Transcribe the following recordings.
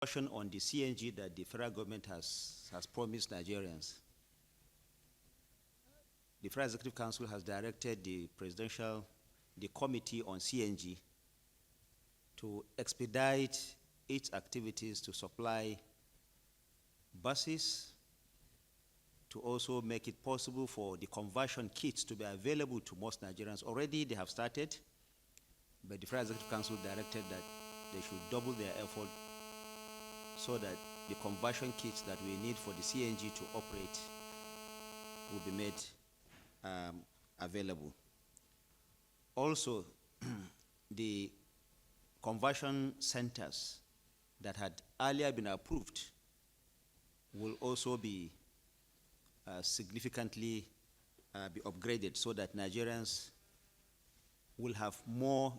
Caution on the CNG that the federal government has promised Nigerians. The Federal Executive Council has directed the committee on CNG to expedite its activities to supply buses, to also make it possible for the conversion kits to be available to most Nigerians. Already they have started, but the Federal Executive Council directed that they should double their effort so that the conversion kits that we need for the CNG to operate will be made available. Also, the conversion centers that had earlier been approved will also be significantly be upgraded so that Nigerians will have more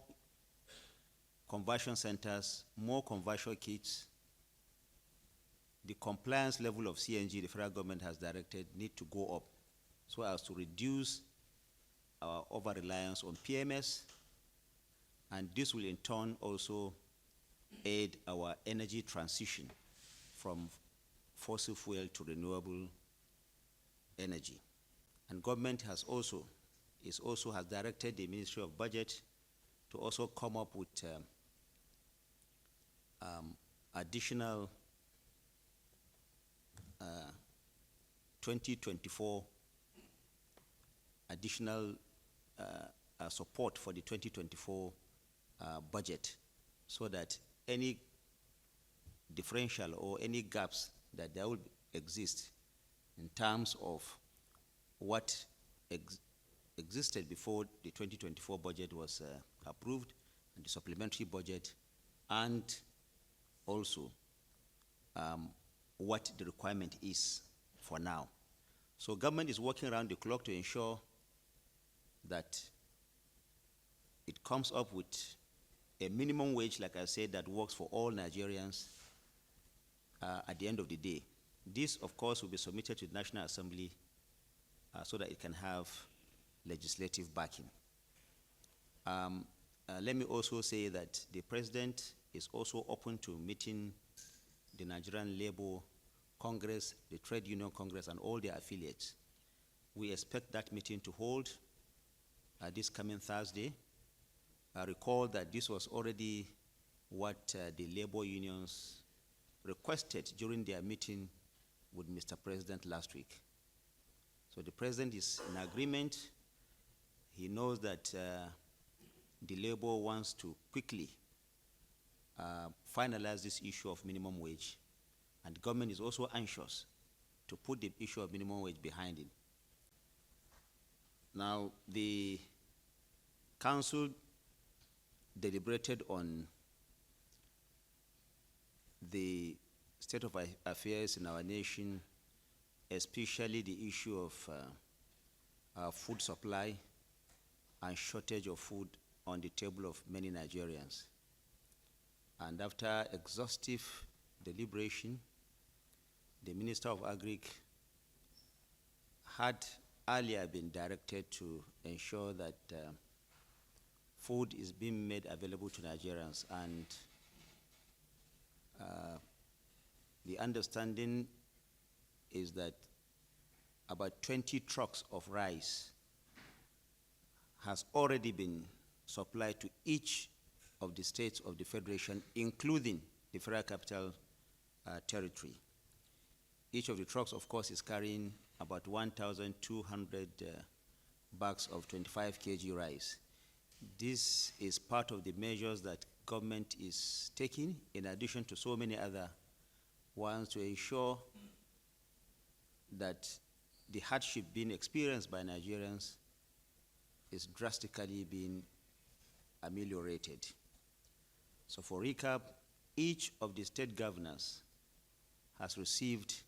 conversion centers, more conversion kits. The compliance level of CNG the federal government has directed need to go up so as to reduce our over-reliance on PMS, and this will in turn also aid our energy transition from fossil fuel to renewable energy. And government has also directed the Ministry of Budget to also come up with additional 2024 additional support for the 2024 budget, so that any differential or any gaps that there will exist in terms of what existed before the 2024 budget was approved, and the supplementary budget, and also what the requirement is for now. So government is working around the clock to ensure that it comes up with a minimum wage, like I said, that works for all Nigerians at the end of the day. This, of course, will be submitted to the National Assembly so that it can have legislative backing. Let me also say that the President is also open to meeting the Nigerian Labour Congress, the Trade Union Congress, and all their affiliates. We expect that meeting to hold this coming Thursday. I recall that this was already what the labor unions requested during their meeting with Mr. President last week. So the President is in agreement. He knows that the labor wants to quickly finalize this issue of minimum wage, and the government is also anxious to put the issue of minimum wage behind it. Now, the Council deliberated on the state of affairs in our nation, especially the issue of our food supply and shortage of food on the table of many Nigerians. And after exhaustive deliberation, the Minister of Agric had earlier been directed to ensure that food is being made available to Nigerians, and the understanding is that about 20 trucks of rice has already been supplied to each of the states of the Federation, including the Federal Capital Territory. Each of the trucks, of course, is carrying about 1,200 bags of 25 kg rice. This is part of the measures that government is taking, in addition to so many other ones, to ensure that the hardship being experienced by Nigerians is drastically being ameliorated. So for recap, each of the state governors has received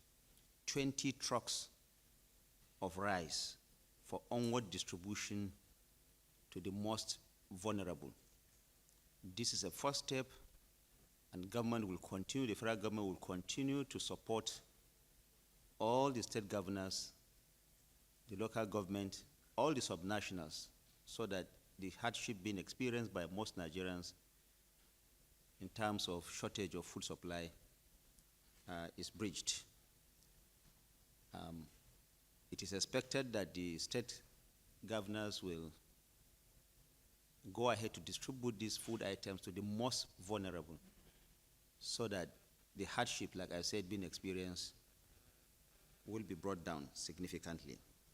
20 trucks of rice for onward distribution to the most vulnerable. This is a first step, and government will continue, the federal government will continue to support all the state governors, the local government, all the subnationals, so that the hardship being experienced by most Nigerians in terms of shortage of food supply is breached. It is expected that the state governors will go ahead to distribute these food items to the most vulnerable so that the hardship, like I said, being experienced will be brought down significantly.